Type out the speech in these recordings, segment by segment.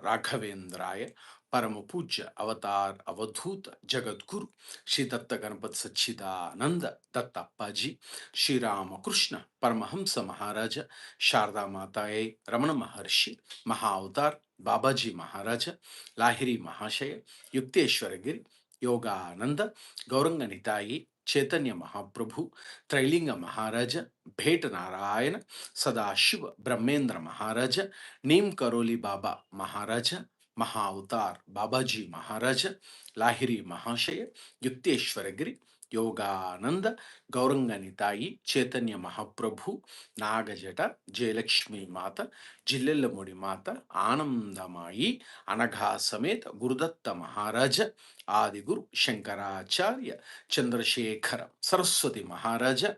Raghavendraya Parama Puja Avatar Avadhuta Jagadguru Shri Datta Ganpat Sachidananda Datta Paji Shri Ramakrishna Paramahamsa Maharaja Sharda Mataye Ramana Maharshi Mahavatar Babaji Maharaja Lahiri Mahasaya Yukteswaragiri Yogananda Gauranga Nitayi Chaitanya Mahaprabhu Trailinga Maharaja Bhet Narayana Sadashiva Brahmendra Maharaja Neem Karoli Baba Maharaja Mahavatar Babaji Maharaja Lahiri Mahashaya Yukteswaragiri Yogananda Gauranga Nitayi Chaitanya Mahaprabhu Nagajata Jayalakshmi Mata Jillallamudi Mata Anandamayi Anagha Samet Gurudatta Maharaja Adiguru Shankaracharya Chandrasekhara Saraswati Maharaja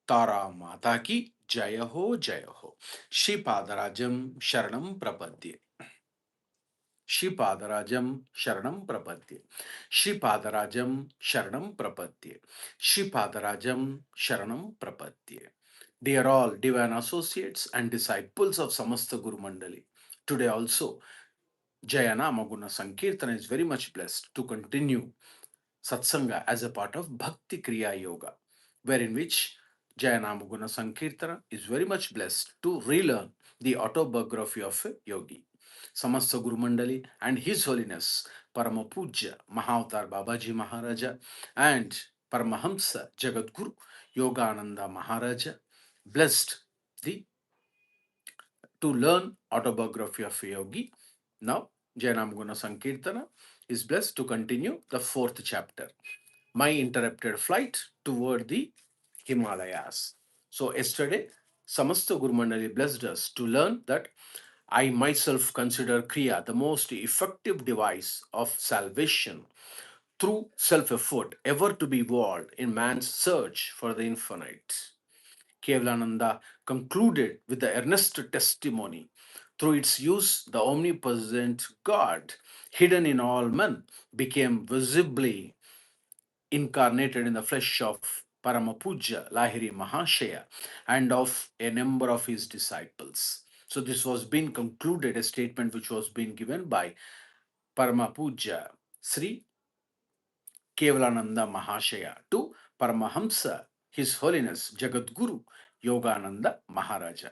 Tara Mata ki Jaya Ho Jaya Ho Shri Padarajam Sharanam Prapadye Shri Padarajam Sharanam Prapadye Shri Padarajam Sharanam Prapadye Shri Padarajam Sharanam Prapadye. Dear all divine associates and disciples of Samasta Guru Mandali, today also Jayana Maguna Sankeerthana is very much blessed to continue Satsanga as a part of Bhakti Kriya Yoga, wherein which Jayanamaguna Sankirtana is very much blessed to relearn the autobiography of a yogi. Samasta Guru Mandali and His Holiness Parama Puja Mahavatar Babaji Maharaja and Paramahamsa Jagadguru Yogananda Maharaja blessed the to learn autobiography of a yogi. Now Jayanamaguna Sankirtana is blessed to continue the fourth chapter, my interrupted flight toward the Himalayas. So yesterday, Samasta Guru Mandali blessed us to learn that I myself consider Kriya the most effective device of salvation through self-effort ever to be evolved in man's search for the infinite. Kevalananda concluded with the earnest testimony. Through its use, the omnipotent God, hidden in all men, became visibly incarnated in the flesh of Paramapuja Lahiri Mahasaya and of a number of his disciples. So this was being concluded, a statement which was being given by Paramapuja Sri Kevalananda Mahashaya to Paramahamsa, His Holiness Jagadguru Yogananda Maharaja.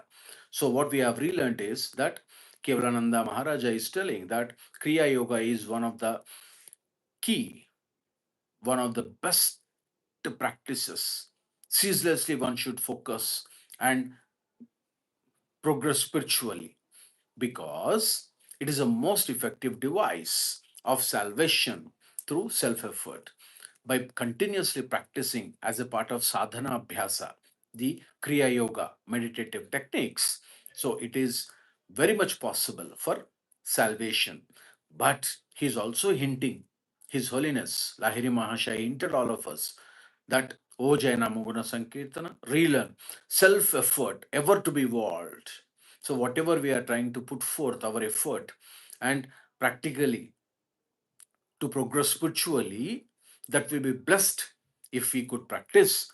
So what we have relearned is that Kevalananda Maharaja is telling that Kriya Yoga is one of the key, one of the best practices. Ceaselessly one should focus and progress spiritually because it is a most effective device of salvation through self-effort. By continuously practicing as a part of sadhana abhyasa, the Kriya Yoga meditative techniques, so it is very much possible for salvation. But he is also hinting, His Holiness Lahiri Mahashaya hinted all of us that O Jaina Muguna Sankirtana, relearn self-effort ever to be evolved. So whatever we are trying to put forth our effort and practically to progress spiritually, that will be blessed if we could practice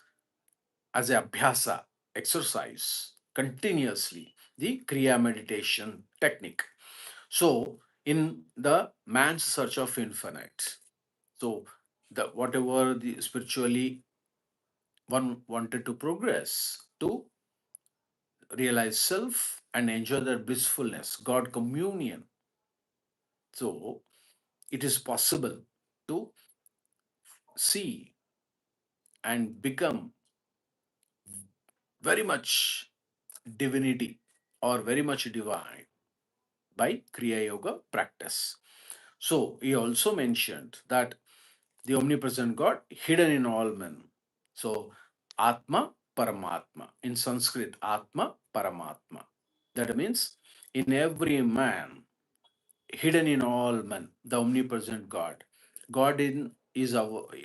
as a abhyasa exercise continuously the kriya meditation technique. So in the man's search of infinite, so the whatever the spiritually one wanted to progress to realize self and enjoy that blissfulness, God communion. So it is possible to see and become very much divinity or very much divine by Kriya Yoga practice. So he also mentioned that the omnipresent God hidden in all men. So Atma Paramatma. In Sanskrit, Atma Paramatma. That means in every man, hidden in all men, the omnipresent God. God is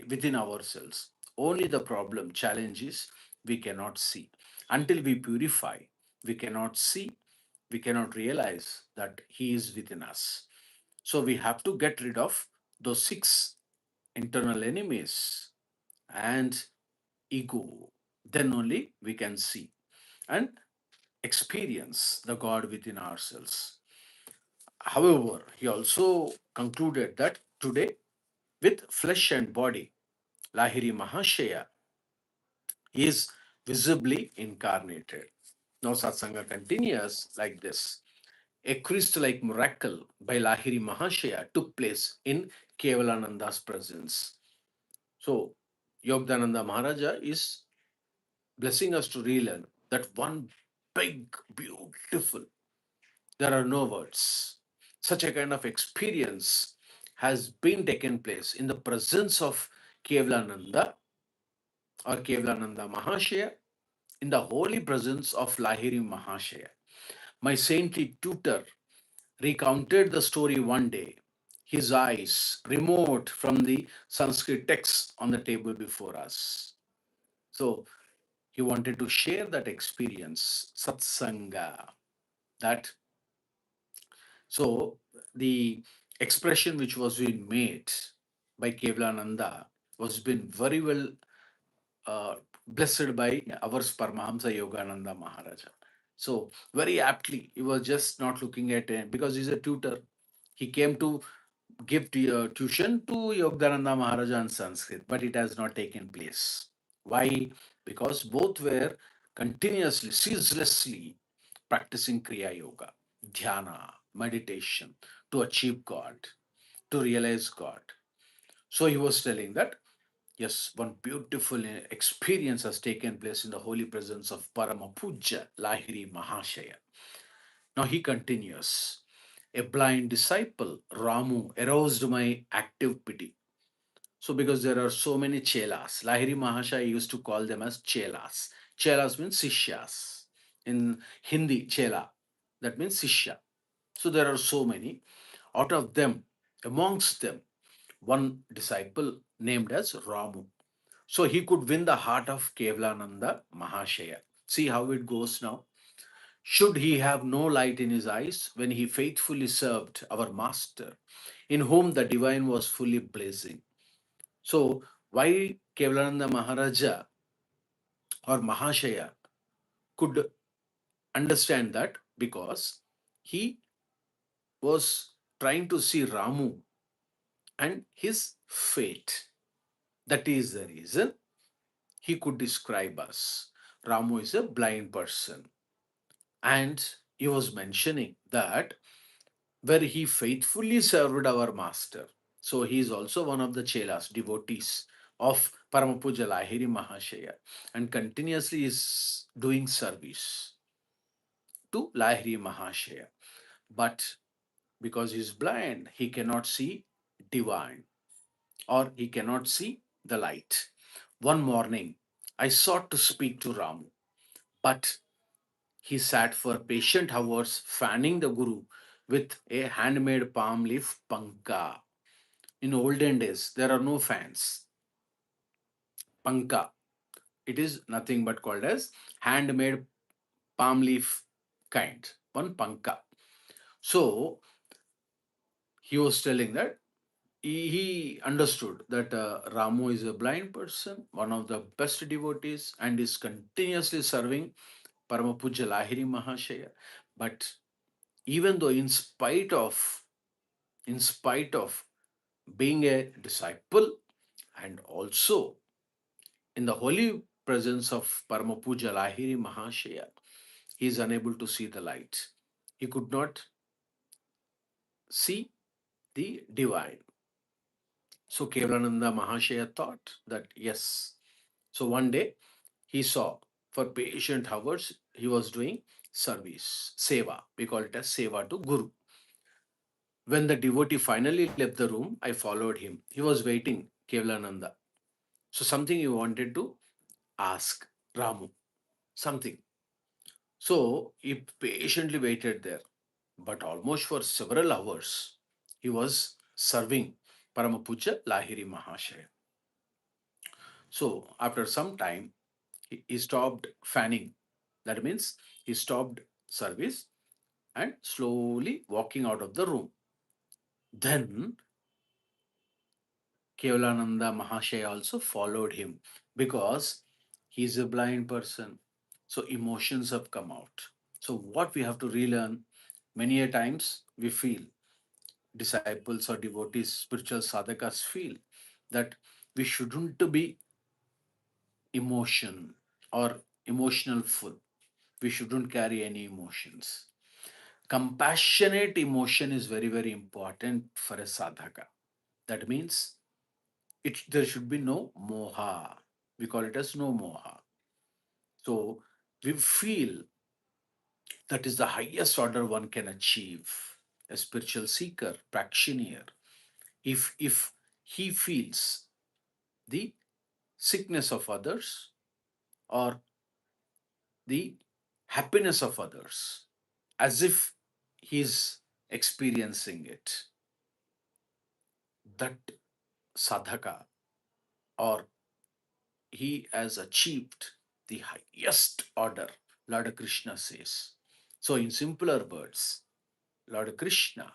within ourselves. Only the problem, challenge is we cannot see. Until we purify, we cannot see, we cannot realize that He is within us. So we have to get rid of those six internal enemies and ego. Then only we can see and experience the God within ourselves. However, he also concluded that today, with flesh and body, Lahiri Mahashaya is visibly incarnated. Now, Satsanga continues like this. A Christ-like miracle by Lahiri Mahashaya took place in Kevalananda's presence. So, Yogananda Maharaja is blessing us to relearn that one big, beautiful, there are no words. Such a kind of experience has been taken place in the presence of Kevalananda or Kevalananda Mahashaya, in the holy presence of Lahiri Mahashaya. My saintly tutor recounted the story one day, his eyes remote from the Sanskrit text on the table before us. So he wanted to share that experience, Satsanga, that so the expression which was being made by Kevalananda was been very well uh, blessed by our Paramahamsa Yogananda Maharaja. So very aptly, he was just not looking at it because he's a tutor. He came to give tuition to Yogananda Maharaja in Sanskrit, but it has not taken place. Why? Because both were continuously, ceaselessly practicing Kriya Yoga, Dhyana, meditation to achieve God, to realize God. So he was telling that yes, one beautiful experience has taken place in the holy presence of Paramapuja Lahiri Mahashaya. Now he continues. A blind disciple, Ramu, aroused my active pity. So, because there are so many chelas, Lahiri Mahashaya used to call them as chelas. Chelas means sishyas. In Hindi, chela, that means sishya. So, there are so many. Out of them, amongst them, one disciple named as Ramu. So he could win the heart of Kevalananda Mahashaya. See how it goes now. Should he have no light in his eyes when he faithfully served our Master, in whom the divine was fully blazing? So, why Kevalananda Maharaja or Mahashaya could understand that? Because he was trying to see Ramu and his fate. That is the reason he could describe us. Ramu is a blind person. And he was mentioning that where he faithfully served our master. So he is also one of the chelas, devotees of Paramapuja Lahiri Mahashaya, and continuously is doing service to Lahiri Mahashaya. But because he is blind, he cannot see divine or he cannot see the light. One morning, I sought to speak to Ramu, but he sat for patient hours fanning the Guru with a handmade palm leaf pankha. In olden days, there are no fans. Pankha. It is nothing but called as handmade palm leaf kind. One pankha. So he was telling that he understood that Ramu is a blind person, one of the best devotees, and is continuously serving Paramapuja Lahiri Mahashaya. But even though in spite of being a disciple and also in the holy presence of Paramapuja Lahiri Mahashaya, he is unable to see the light. He could not see the divine. So Kevalananda Mahashaya thought that yes. So one day he saw for patient hours he was doing service, seva. We call it as seva to Guru. When the devotee finally left the room, I followed him. He was waiting, Kevalananda. So something he wanted to ask Ramu, something. So he patiently waited there, but almost for several hours, he was serving Paramapuja Lahiri Mahashaya. So after some time, he stopped fanning. That means he stopped service and slowly walking out of the room. Then Kevalananda Mahashaya also followed him because he's a blind person. So emotions have come out. So what we have to relearn, many a times we feel disciples or devotees, spiritual sadhakas feel that we shouldn't be emotion or emotional full. We shouldn't carry any emotions. Compassionate emotion is very, very important for a sadhaka. That means there should be no moha. We call it as no moha. So we feel that is the highest order one can achieve. A spiritual seeker, practitioner, if he feels the sickness of others or the happiness of others as if he's experiencing it, that sadhaka, or he has achieved the highest order, Lord Krishna says. So, in simpler words, Lord Krishna,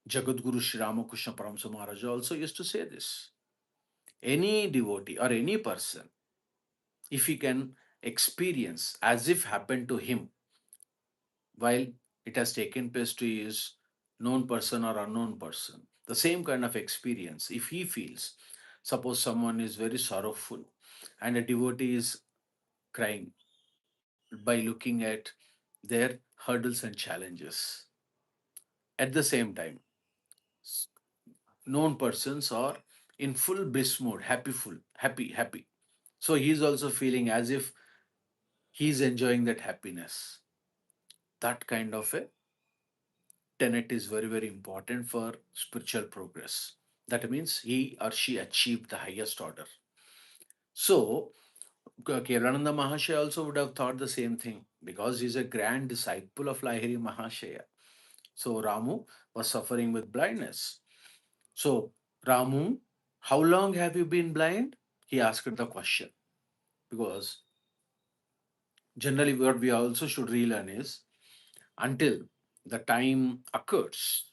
Jagadguru Sri Ramakrishna Paramsa Maharaj also used to say this. Any devotee or any person, if he can experience as if happened to him while it has taken place to his known person or unknown person, the same kind of experience, if he feels, suppose someone is very sorrowful and a devotee is crying by looking at their hurdles and challenges. At the same time, s- known persons are in full bliss mode, happy, full, happy, happy. So he is also feeling as if he is enjoying that happiness. That kind of a tenet is very, very important for spiritual progress. That means he or she achieved the highest order. So, Kebalananda Mahashaya also would have thought the same thing because he's a grand disciple of Lahiri Mahashaya. So, Ramu was suffering with blindness. So, Ramu, how long have you been blind? He asked the question because generally, what we also should relearn is until the time occurs,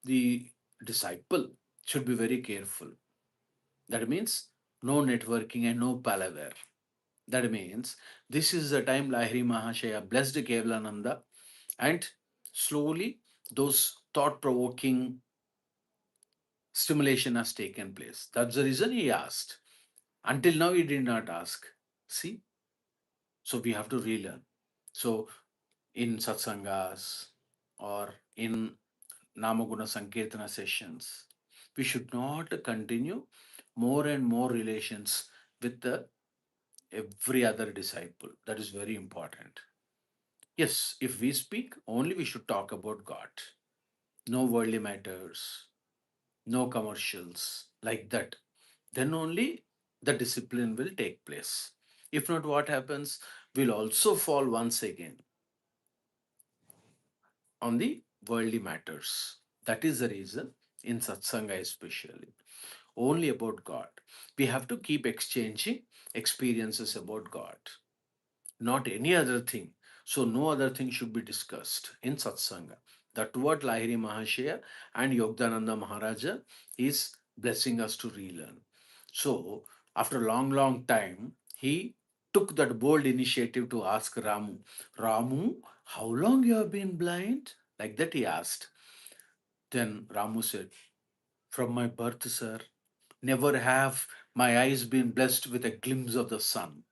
the disciple should be very careful. That means no networking and no palaver. That means this is the time Lahiri Mahashaya blessed Kevalananda, and slowly those thought provoking stimulation has taken place. That's the reason he asked. Until now, he did not ask. See, so we have to relearn. So in satsangas or in Namaguna Sankeerthana sessions, we should not continue more and more relations with the every other disciple. That is very important. Yes, if we speak, only we should talk about God. No worldly matters, no commercials, like that. Then only the discipline will take place. If not, what happens? We'll also fall once again on the worldly matters. That is the reason in Satsanga, especially, only about God. We have to keep exchanging experiences about God, not any other thing. So, no other thing should be discussed in Satsanga. That what Lahiri Mahashaya and Yogananda Maharaja is blessing us to relearn. So, after a long, long time, he took that bold initiative to ask Ramu, Ramu, how long you have been blind? Like that he asked. Then Ramu said, from my birth, sir, never have my eyes been blessed with a glimpse of the sun.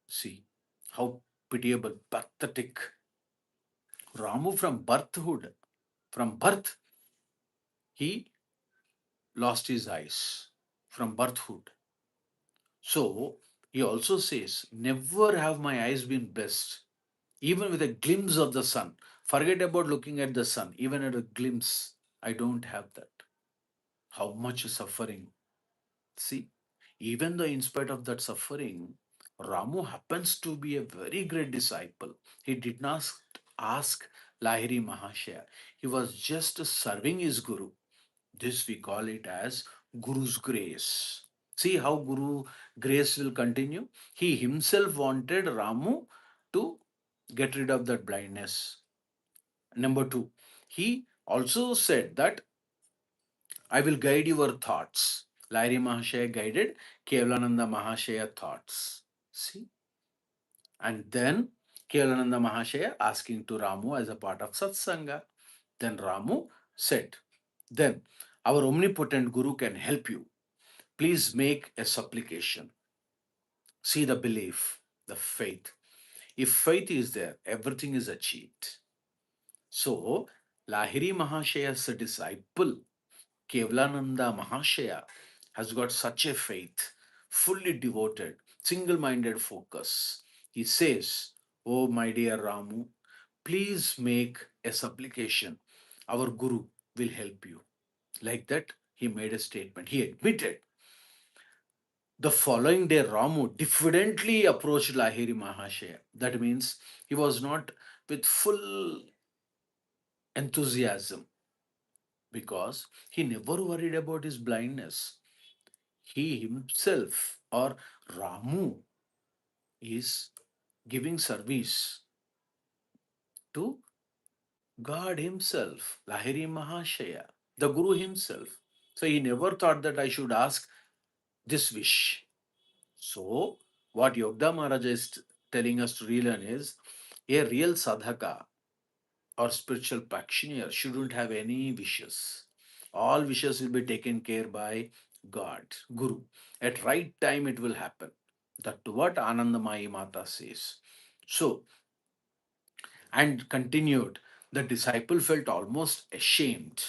See, how pitiable, pathetic. Ramu from birthhood, from birth, he lost his eyes from birthhood. So he also says, never have my eyes been blessed, even with a glimpse of the sun. Forget about looking at the sun, even at a glimpse, I don't have that. How much suffering. See, even though in spite of that suffering, Ramu happens to be a very great disciple. He did not ask Lahiri Mahashaya. He was just serving his guru. This we call it as Guru's grace. See how Guru grace will continue. He himself wanted Ramu to get rid of that blindness. Number two, he also said that I will guide your thoughts. Lahiri Mahashaya guided Kevalananda Mahashaya thoughts. See? And then Kebalananda Mahashaya asking to Ramu as a part of Satsanga. Then Ramu said, then our omnipotent Guru can help you. Please make a supplication. See the belief, the faith. If faith is there, everything is achieved. So, Lahiri Mahashaya's disciple, Kevalananda Mahashaya, has got such a faith, fully devoted, single minded focus. He says, oh, my dear Ramu, please make a supplication. Our Guru will help you. Like that, he made a statement. He admitted. The following day, Ramu diffidently approached Lahiri Mahashaya. That means he was not with full enthusiasm because he never worried about his blindness. He himself or Ramu is giving service to God himself, Lahiri Mahashaya, the Guru himself. So he never thought that I should ask this wish. So, what Yogda Maharaj is telling us to relearn is a real sadhaka or spiritual practitioner shouldn't have any wishes. All wishes will be taken care by God, Guru. At right time it will happen. That what Anandamayi Mata says. So, and continued, the disciple felt almost ashamed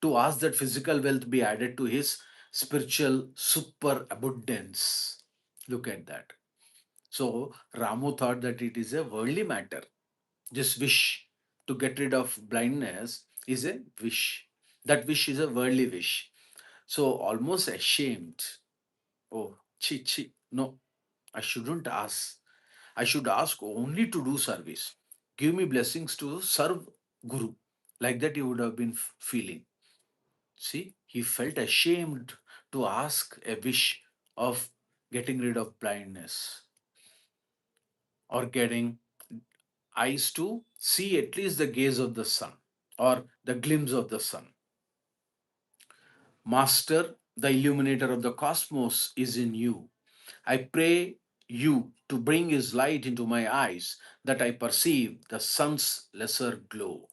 to ask that physical wealth be added to his spiritual superabundance. Look at that. So Ramu thought that it is a worldly matter. This wish to get rid of blindness is a wish. That wish is a worldly wish. So almost ashamed. Oh, chi chi. No, I shouldn't ask. I should ask only to do service. Give me blessings to serve Guru. Like that, he would have been feeling. See, he felt ashamed to ask a wish of getting rid of blindness or getting eyes to see at least the gaze of the sun or the glimpse of the sun. Master, the illuminator of the cosmos is in you. I pray you to bring his light into my eyes that I perceive the sun's lesser glow.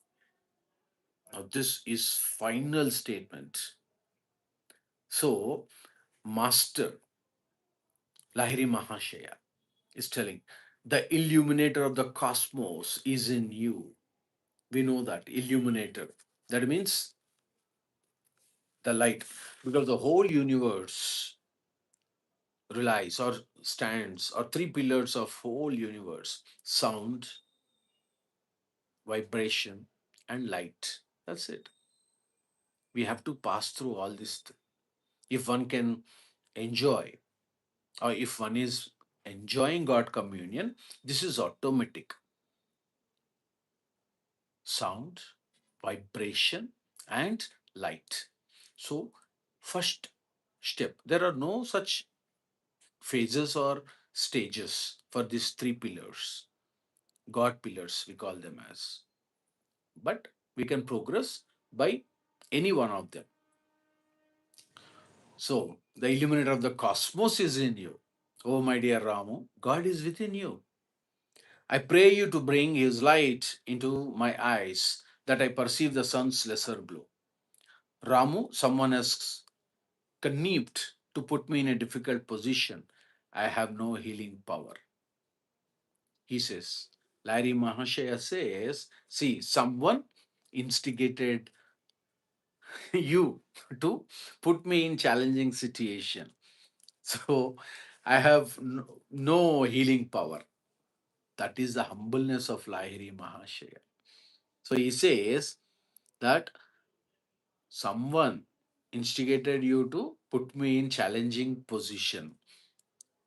Now, this is final statement. So, Master Lahiri Mahashaya is telling, the illuminator of the cosmos is in you. We know that, illuminator. That means the light, because the whole universe relies or stands or three pillars of whole universe: sound, vibration, and light. That's it. We have to pass through all this. If one can enjoy, or if one is enjoying God communion, this is automatic. Sound, vibration, and light. So, first step, there are no such phases or stages for these three pillars. God pillars, we call them as. But we can progress by any one of them. So, the illuminator of the cosmos is in you. Oh, my dear Ramu, God is within you. I pray you to bring his light into my eyes that I perceive the sun's lesser glow. Ramu, someone has connived to put me in a difficult position. I have no healing power. He says, Larry Mahashaya says, see, someone instigated you to put me in challenging situation. So I have no healing power. That is the humbleness of Lahiri Mahashaya. So he says that someone instigated you to put me in challenging position.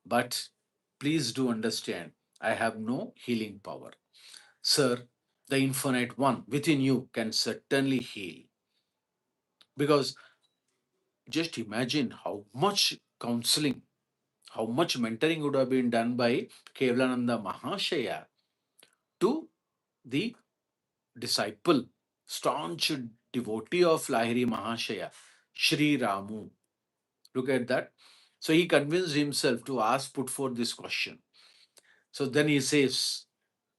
But please do understand, I have no healing power. Sir, the infinite one within you can certainly heal. Because just imagine how much counseling, how much mentoring would have been done by Kevalananda Mahashaya to the disciple, staunch devotee of Lahiri Mahashaya, Sri Ramu. Look at that. So he convinced himself to ask, put forth this question. So then he says,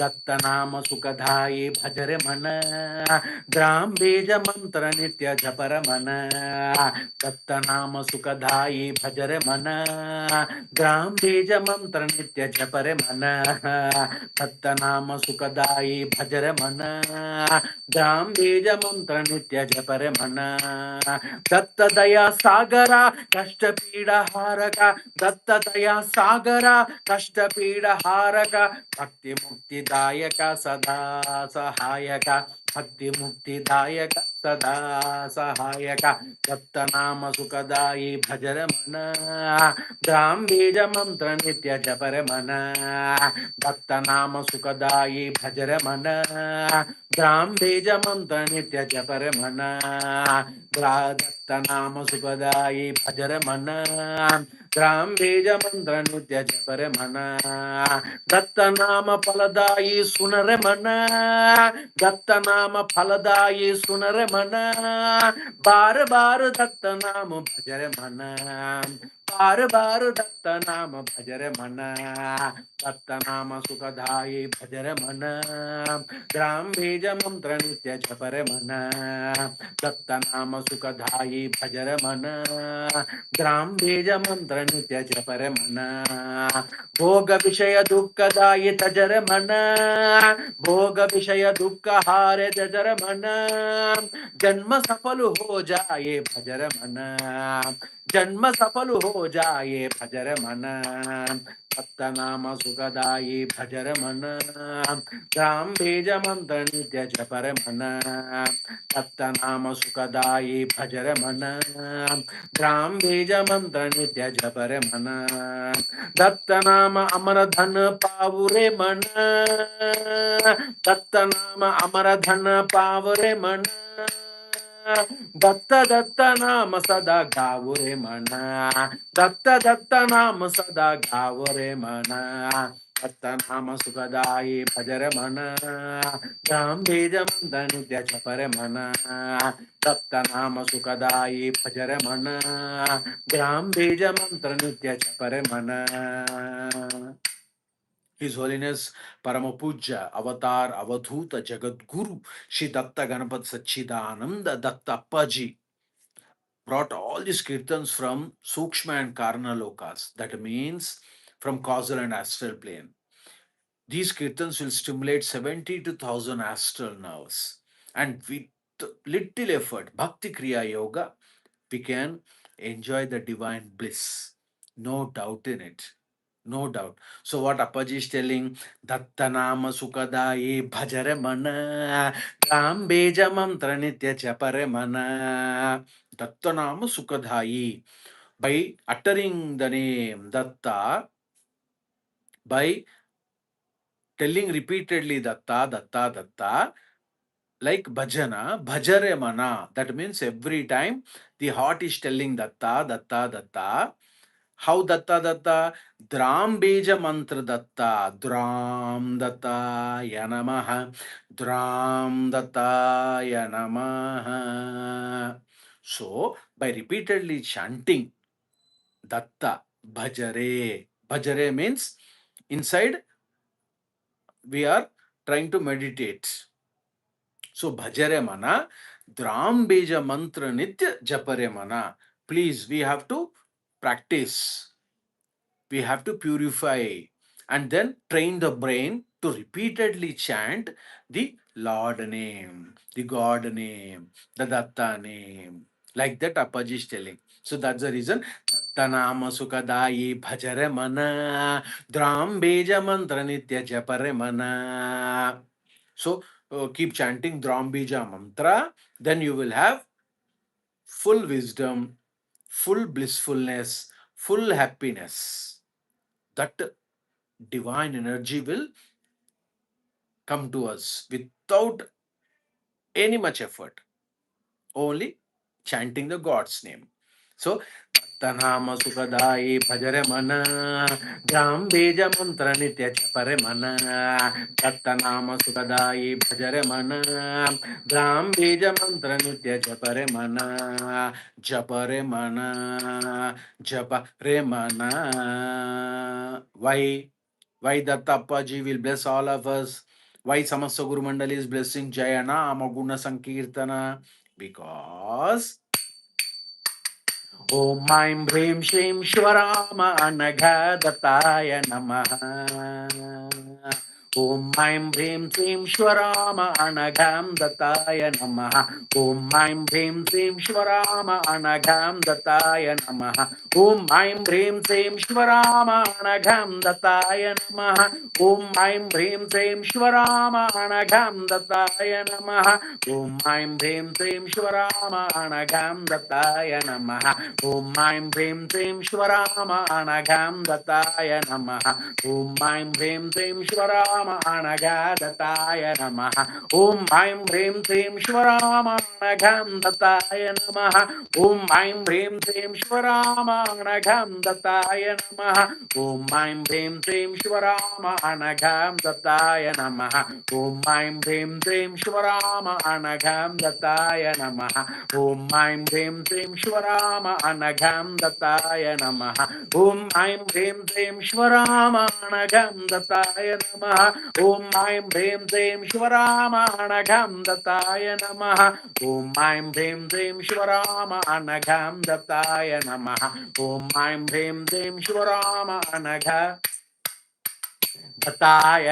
Dutt नाम सुखदाई भजरे मन ग्राम बीज मंत्र नित्य जपर मन दत्त नाम सुखदाई भजरे मन ग्राम बीज मंत्र नित्य जपर मन दत्त नाम सुखदाई भजरे मन ग्राम बीज मंत्र नित्य जपर मन दत्त दया सागरा कष्ट पीड़ा हारका दत्त दया सागरा कष्ट पीड़ा हारका भक्ति मुक्तिदायक सदा सहायक भक्ति मुक्तिदायक सदा सहायक दत्त नाम सुखदाई भजर मन ग्राम बीज मंत्र नित्य जपर मन दत्त नाम सुखदाई भजर मन ग्राम बीज मंत्र नित्य जपर मन दत्त नाम सुखदाई भजर मन ग्राम बीज मंत्र नित्य जपर मन दत्त नाम फलदाई सुनर मन दत्त नाम फलदाई सुनर मन बार बार दत्त नाम भजर मन बार बार दत्त नाम भजर मन दत्त नाम सुखदाई भजर मन ग्राम बीज मंत्र नित्य जपर मन दत्त नाम सुखदाई भजर मन ग्राम बीज मंत्र नित्य जपर मन भोग विषय दुःखदायि तजर मन भोग विषय दुःख हारे तजर मन जन्म सफल हो जाए भजर मन जन्म सफल हो जाए भजर मन दत्त नाम सुखदाई भजर मन ग्राम बीज मंत्र नित्य जपर मन दत्त नाम सुखदाई भजर मन ग्राम बीज मंत्र नित्य जपर मन दत्त नाम अमर धन पावुरे मन दत्त नाम अमर धन पावुरे मन दत्त दत्त नाम सदा गावुरे मन दत्त दत्त नाम सदा गावुरे मन दत्त नाम सुखदाई भजर मन ग्राम बीज मंत्र नित्य जपर मन दत्त नाम सुखदाई भजर मन ग्राम बीज मंत्र नित्य जपर मन His Holiness Paramapuja Avatar Avadhuta Jagadguru Shri Datta Ganapat Sachidananda Datta Appaji brought all these kirtans from Sukshma and Karna Lokas. That means from causal and astral plane. These kirtans will stimulate 70 to 1000 astral nerves. And with little effort, Bhakti Kriya Yoga, we can enjoy the divine bliss. No doubt in it. No doubt. So what Appaji is telling, Datta Nama Sukadaye Bhajare Mana Ram Beja Mantra Nitya Chapare Mana Datta Nama Sukadayi. By uttering the name Datta, by telling repeatedly Datta, Datta, Datta, like bhajana, bhajare mana. That means every time the heart is telling Datta, Datta, Datta. How Datta, Datta? Dram beja mantra Datta, Dram Datta yanamaha, Dram Datta yanamaha. So, by repeatedly chanting Datta, bhajare. Bhajare means inside we are trying to meditate. So bhajare mana, dram beja mantra nitya japare mana. Please, we have to practice. We have to purify and then train the brain to repeatedly chant the Lord name, the God name, the Datta name. Like that Appaji is telling. So that's the reason. Datta nama sukadayi bhajare mana, dram beja mantra nitya japare mana. So keep chanting Dram Bija mantra, then you will have full wisdom, full blissfulness, full happiness. That divine energy will come to us without any much effort, only chanting the God's name. So, Tanama Sukadai Bhajare Mana Gram Beja Mantra Nitya Chapare Mana Tattanama Sukadai Bhajare Mana Gram Beja Mantra Nitya Chapare Mana Japare Mana Japare Mana. Why? Why Datta Appaji will bless all of us? Why Samasta Guru Mandali is blessing Jaya Nama Guna Sankeerthana? Because Om Aim Bhrim Shrim Shwarama Anaghadataaya Namaha. Om Aim Bhrim Shrim Shwarama Anagham Dataya Namaha. Om Aim Bhrim Shrim Shwarama Anagham Dataya Namaha. Om Aim Bhrim Shrim Shwarama Anagham Dataya Namaha. Om Aim Bhrim Shrim Shwarama Anagham Dataya Namaha. Om Aim Bhrim Shrim Shwarama Anagham Dataya Namaha. Om Aim Bhrim Shrim Shwarama Anagham Dataya Namaha. Om Aim Bhrim Shrim Shwarama Anaghadataaya Namaha. Om Aim Bhrim Shrim Shwarama Anagham Dataya Namaha. Om Aim Bhrim Shrim Shwarama Anagham Dataya Namaha. Om Aim Bhrim Shrim Shwarama Anagham Dataya Namaha. Om Aim Bhrim Shrim Shwarama Anagham Dataya Namaha. Om Aim Bhrim Shrim Shwarama Anagham Dataya Namaha. Om Aim Bhrim Shrim Shwarama Anagham Dataya Namaha. Om Aim Bhrim Shrim Shwarama Anagham Dataya Namaha. Om Aim Bhrim Shrim Shwarama Anagham Dataya Namaha. Om Aim Bhrim Shrim Shwarama Anagham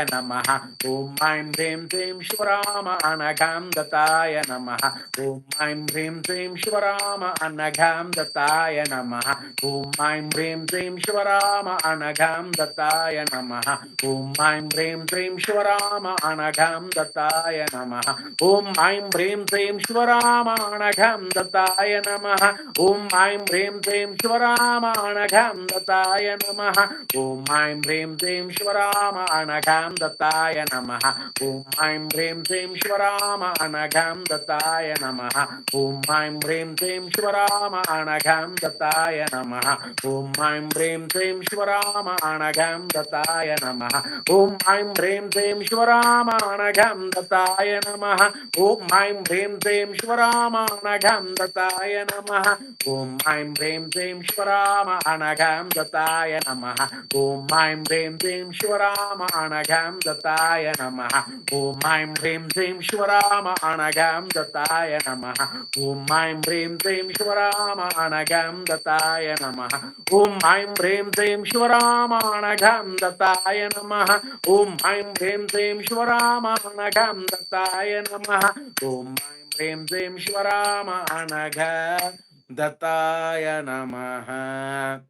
Dataya Namaha. Om Aim Bhrim Shrim Shwarama Anagham Dataya Namaha. Om Aim Bhrim Shrim Shwarama Anagham Dataya Namaha. Om Aim Bhrim Shrim Shwarama Anagham Dataya Namaha. Om Aim Bhrim Shrim Shwarama Anagham Dataya Namaha. Om Aim Bhrim Shrim Shwarama Anagham Dataya Namaha. Om Aim Bhrim Shrim Shwarama Anagham Dataya Namaha. Om Aim Bhrim Shrim Shwarama Anagham Dataya Namaha. Om Aim Bhrim Shrim Shwarama Anagham Dataya Namaha. Om Aim Bhrim Shrim Shwarama Anagham Dataya Namaha. Om Aim Bhrim Shrim Shwarama Anagham Dataya Namaha. Om Aim Bhrim Shrim Shwarama Anagham Dataya Namaha. Om Aim Bhrim Shrim Shwarama Anagham Dataya Namaha. Om Aim Bhrim Shrim Shwarama Anagham Dataya Namaha. Om Aim Bhrim Shrim Shwarama Anagham Dataya Namaha. Om Aim Bhrim Shrim Shwarama Anagham Dataya Namaha. Om Aim Bhrim Shrim Shwarama Anagham Dataya Namaha. Om Aim Bhrim Shrim Shwarama Anagham Dataya Namaha. Om Aim Bhrim Shrim Shwarama Anagham Dataya Namaha. Om Aim Bhrim Shrim Shwarama Anagham Dataya Namaha.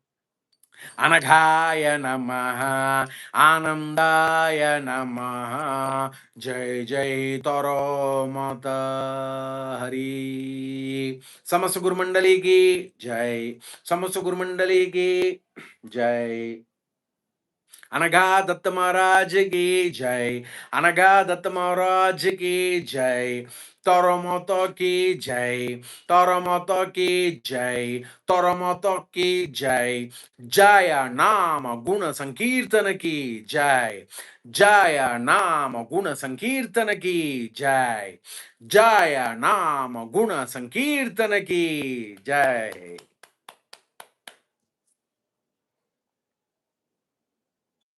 Anaghaya Namaha, Anandaya Namaha, Jai Jai Toro Mata Hari. समस्त गुरु मंडली की जय, समस्त गुरु मंडली की जय। अनघा दत्त महाराज की जय, अनघा दत्त महाराज की जय। तरमतो की जय, तरमतो की जय, तरमतो की जय। जय नाम गुण संकीर्तन की जय, जय नाम गुण संकीर्तन की जय, जय नाम गुण संकीर्तन की जय।